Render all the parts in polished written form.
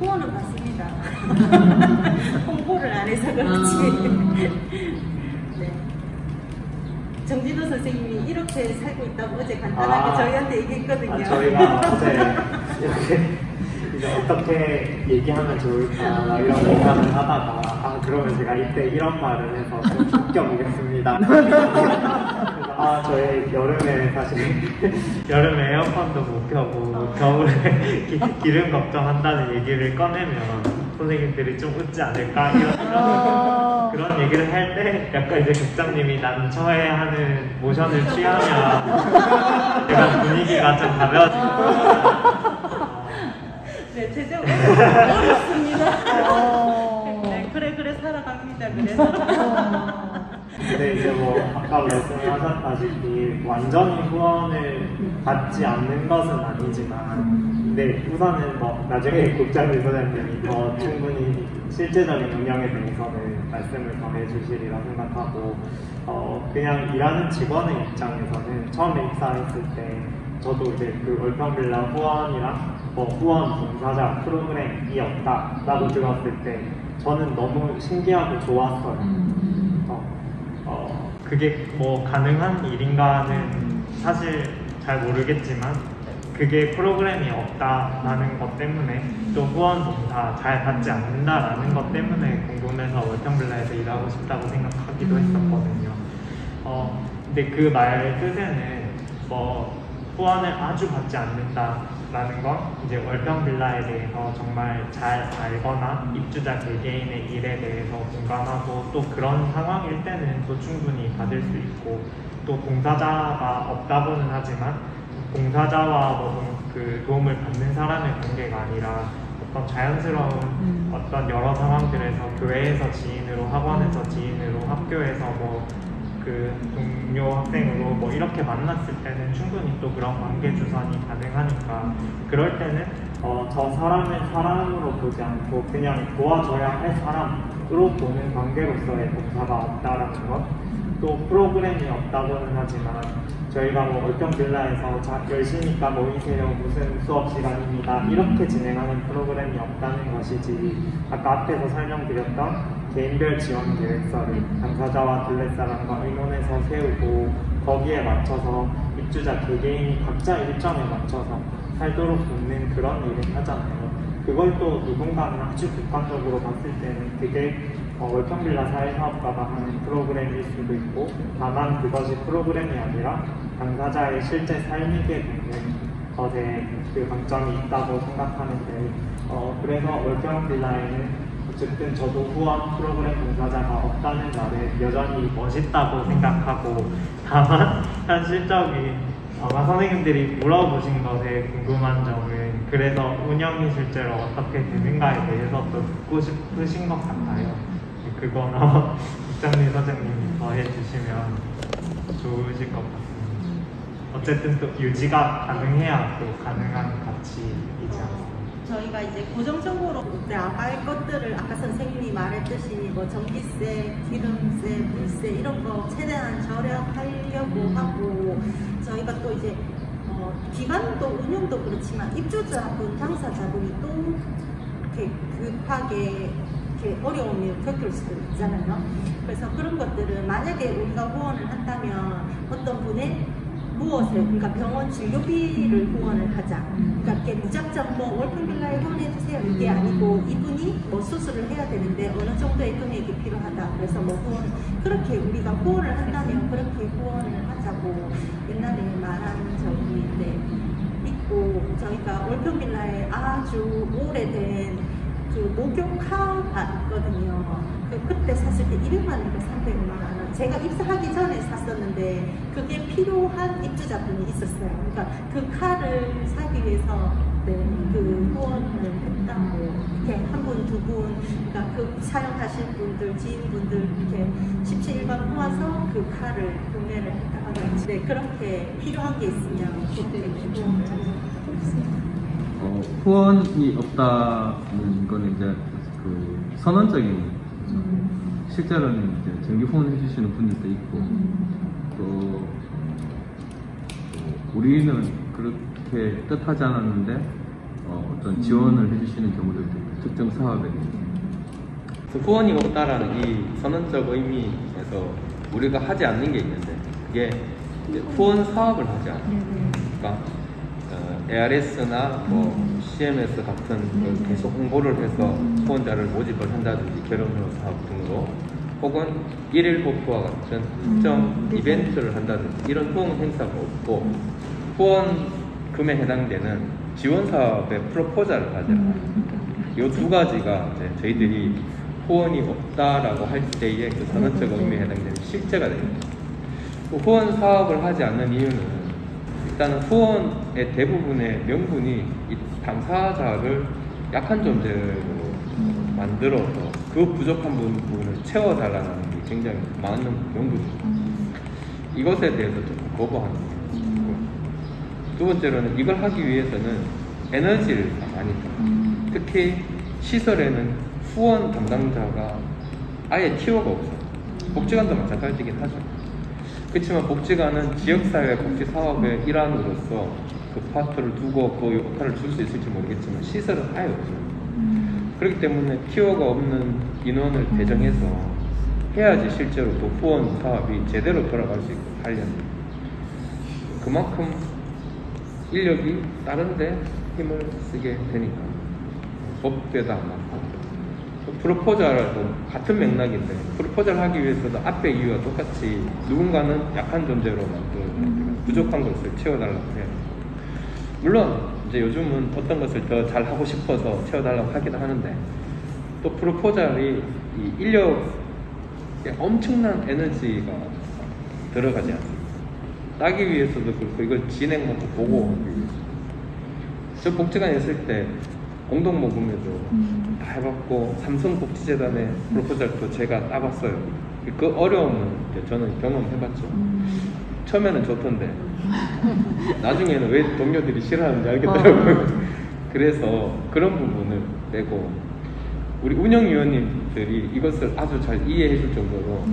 후원은 받습니다. 홍보를 안 해서 그렇지. 네. 정진호 선생님이 이렇게 살고 있다고 어제 간단하게 저희한테 얘기했거든요. 저희가 어제 이렇게 이제 어떻게 얘기하면 좋을까 이런 생각을 하다가 그러면 제가 이때 이런 말을 해서 좀 웃겨보겠습니다. 저희 여름에 사실 여름에 에어컨도 못 켜고 겨울에 기름 걱정한다는 얘기를 꺼내면 선생님들이 좀 웃지 않을까 이런 그런 얘기를 할 때 약간 이제 국장님이 난 처해하는 모션을 취하면 약간 분위기가 좀 가벼워지고 네, 제적 어렵습니다. 네, 그래 살아갑니다. 그래서. 근데 이제 뭐 아까 말씀하셨다시피 완전히 후원을 받지 않는 것은 아니지만, 근데 우선은 뭐 나중에 국장님 소장님이 더 충분히 실제적인 영향에 대해서는 말씀을 더 해주시리라 생각하고, 그냥 일하는 직원의 입장에서는 처음에 입사했을 때 저도 이제 그 월평빌라 후원이랑 후원 봉사자 프로그램이 없다라고 들었을 때 저는 너무 신기하고 좋았어요. 그게 뭐 가능한 일인가는 사실 잘 모르겠지만 그게 프로그램이 없다라는 것 때문에 또 후원 봉사 잘 받지 않는다라는 것 때문에 궁금해서 월평빌라에서 일하고 싶다고 생각하기도 했었거든요. 근데 그 말 뜻에는 후원을 아주 받지 않는다라는 건 이제 월평빌라에 대해서 정말 잘 알거나 입주자 개개인의 일에 대해서 공감하고 또 그런 상황일 때는 또 충분히 받을 수 있고, 또 봉사자가 없다고는 하지만 봉사자와 그 도움을 받는 사람의 관계가 아니라 어떤 자연스러운 어떤 여러 상황들에서 교회에서 지인으로, 학원에서 지인으로, 학교에서 그 동료 학생으로 이렇게 만났을 때는 충분히 또 그런 관계 주선이 가능하니까, 그럴 때는 저 사람을 사람으로 보지 않고 그냥 도와줘야 할 사람으로 보는 관계로서의 봉사가 없다라는 것, 또 프로그램이 없다고는 하지만 저희가 월평빌라에서 열시니까 모이세요, 무슨 수업 시간입니다 이렇게 진행하는 프로그램이 없다는 것이지, 아까 앞에서 설명드렸던 개인별 지원 계획서를 당사자와 둘레사람과 의논해서 세우고 거기에 맞춰서 입주자 개개인이 각자 일정에 맞춰서 살도록 돕는 그런 일을 하잖아요. 그걸 또 누군가는 아주 객관적으로 봤을 때는 그게 월평빌라 사회사업가가 하는 프로그램일 수도 있고, 다만 그것이 프로그램이 아니라 당사자의 실제 삶이게 되는 것에 그 강점이 있다고 생각하는데, 그래서 월평빌라에는 어쨌든 저도 후원 프로그램 봉사자가 없다는 말에 여전히 멋있다고 생각하고, 다만 현실적인 아마 선생님들이 물어보신 것에 궁금한 점은 그래서 운영이 실제로 어떻게 되는가에 대해서 또 듣고 싶으신 것 같아요. 그거는 국장님 선생님이 더 해주시면 좋으실 것 같습니다. 어쨌든 또 유지가 가능해야 또 가능한 가치이지 않습니까? 저희가 이제 고정적으로 나갈 것들을 아까 선생님이 말했듯이 전기세, 기름세, 물세 이런 거 최대한 절약하려고 하고, 저희가 또 이제 기간도 운영도 그렇지만 입주자분, 당사자분이 또 이렇게 급하게 어려움을 겪을 수도 있잖아요. 그래서 그런 것들은 만약에 우리가 후원을 한다면 어떤 분의 무엇을, 그러니까 병원 진료비를 후원을 하자. 그러니까 이렇게 무작정 월평빌라에 후원해주세요 이게 아니고, 이분이 수술을 해야 되는데 어느 정도의 금액이 필요하다. 그래서 후원, 그렇게 우리가 후원을 한다면 그렇게 후원을 하자고 옛날에 말한 적이 있고, 저희가 월평빌라에 아주 오래된 그 목욕카가 있거든요. 그때 샀을 때 200만 원인가 300만 원. 제가 입사하기 전에 샀었는데 그게 필요한 입주자분이 있었어요. 그러니까 그 카를 사기 위해서 그 후원을 했다고, 이렇게 한 분, 두 분, 그러니까 그 사용하실 분들, 지인분들 이렇게 17일간 모아서 그 카를 구매를 했다고 하는데, 그렇게 필요한 게 있으면 그때 후원을 했습니다. 후원이 없다는 거는 이제 그 선언적인 거죠. 실제로는 이제 정기 후원해 주시는 분들도 있고, 또 우리는 그렇게 뜻하지 않았는데 어떤 지원을 해주시는 경우들도 있고, 특정 사업에 후원이 없다라는 이 선언적 의미에서 우리가 하지 않는 게 있는데 그게 이제 후원 사업을 하지 않아요. 그러니까 ARS나 뭐 CMS 같은 걸 계속 홍보를 해서 후원자를 모집을 한다든지 결혼료 사업 등으로 혹은 1일 복부와 같은 특정 이벤트를 한다든지 이런 후원 행사가 없고 후원금에 해당되는 지원 사업의 프로포절을 하잖아요. 이 두 가지가 이제 저희들이 후원이 없다라고 할 때의 그 선언적 의미에 해당되는 실제가 됩니다. 후원 사업을 하지 않는 이유는 일단은 후원의 대부분의 명분이 이 당사자를 약한 존재로 만들어서 그 부족한 부분을 채워달라는 게 굉장히 많은 명분입니다. 이것에 대해서 좀 거부하는 거고, 두 번째로는 이걸 하기 위해서는 에너지를 많이 들어요. 특히 시설에는 후원 담당자가 아예 티오가 없어요. 복지관도 마찬가지긴 하죠. 그렇지만 복지관은 지역사회 복지 사업의 일환으로서 그 파트를 두고 그 역할을 줄 수 있을지 모르겠지만 시설은 아예 없어요. 그렇기 때문에 티오가 없는 인원을 배정해서 해야지 실제로 그 후원 사업이 제대로 돌아갈 수 있고 하려면 그만큼 인력이 다른데 힘을 쓰게 되니까 법대도 안 맞고 프로포절도 같은 맥락인데 프로포절 하기 위해서도 앞에 이유와 똑같이 누군가는 약한 존재로 만들고 부족한 것을 채워달라고 해요. 물론 이제 요즘은 어떤 것을 더 잘하고 싶어서 채워달라고 하기도 하는데 또 프로포절이 이 인력에 엄청난 에너지가 들어가지 않습니다. 따기 위해서도 그렇고 이걸 진행하고 보고하기 위해서 저 복지관에 있을 때 공동모금에도 다 해봤고 삼성복지재단의 프로포절도 제가 따봤어요. 그 어려움은 저는 경험해봤죠. 처음에는 좋던데 나중에는 왜 동료들이 싫어하는지 알겠더라고요. 그래서 그런 부분을 빼고 우리 운영위원님들이 이것을 아주 잘 이해해 줄 정도로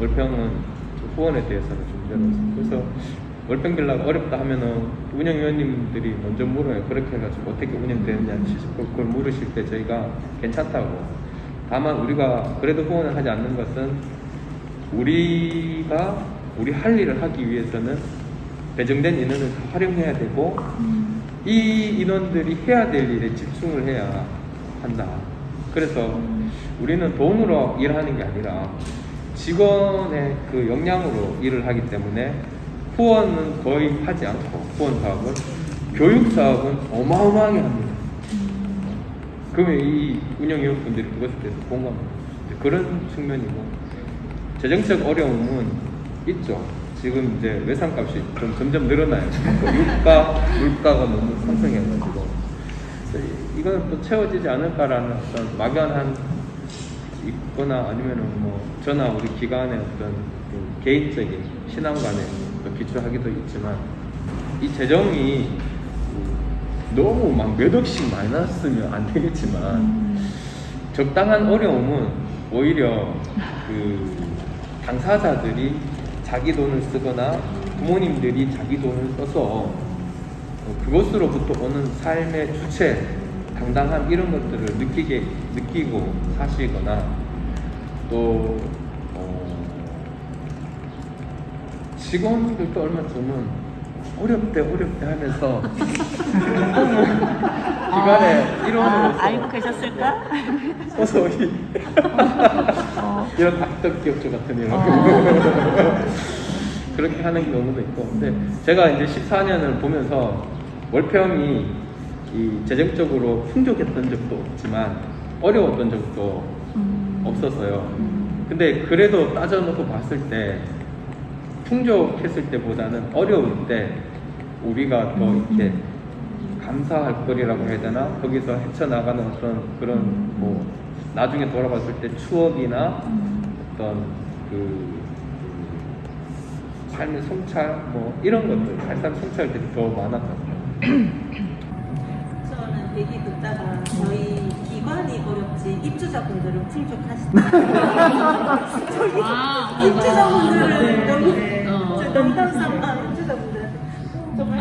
월평은 후원에 대해서는 좀 열었어요. 그래서 월평빌라가 어렵다 하면은 운영위원님들이 먼저 물어요. 그렇게 해가지고 어떻게 운영되느냐 그걸 물으실 때 저희가 괜찮다고. 다만 우리가 그래도 후원을 하지 않는 것은 우리가 우리 할 일을 하기 위해서는 배정된 인원을 다 활용해야 되고 이 인원들이 해야 될 일에 집중을 해야 한다. 그래서 우리는 돈으로 일하는 게 아니라 직원의 그 역량으로 일을 하기 때문에 후원은 거의 하지 않고 후원 사업은 교육 사업은 어마어마하게 합니다. 그러면 이 운영위원분들이 그것에 대해서 공감합니다. 그런 측면이고 재정적 어려움은 있죠. 지금 이제 외상값이 좀 점점 늘어나요. 물가가 너무 상승해가지고 이거는 또 채워지지 않을까라는 어떤 막연한 있거나 아니면은 뭐 저나 우리 기관의 어떤 그 개인적인 신앙관에 기초하기도 있지만 이 재정이 너무 막 몇 억씩 마이너스면 안 되겠지만 적당한 어려움은 오히려 그 당사자들이 자기 돈을 쓰거나 부모님들이 자기 돈을 써서 그것으로부터 오는 삶의 주체, 당당함 이런 것들을 느끼고 사시거나 또 직원들도 얼마 전은 어렵대 하면서 기관에 일원으로서 알고 계셨을까? 서서히 이런 닭떡기업주 같은 이런 그렇게 하는 경우도 있고 근데 제가 이제 14년을 보면서 월평이 이 재정적으로 풍족했던 적도 없지만 어려웠던 적도 없었어요. 근데 그래도 따져놓고 봤을 때 풍족했을 때보다는 어려울 때 우리가 더 이렇게 감사할 거리라고 해야 되나? 거기서 헤쳐나가는 어떤 그런 뭐 나중에 돌아봤을 때 추억이나 어떤 그 삶의 성찰 뭐 이런 것들 삶 성찰들이 더 많았던 것 같아요. 저는 얘기 듣다가 저희 기관이 어렵지 입주자분들은 풍족하시다. 입주자분들은 너무 농담삼아 입주자분들한테 정말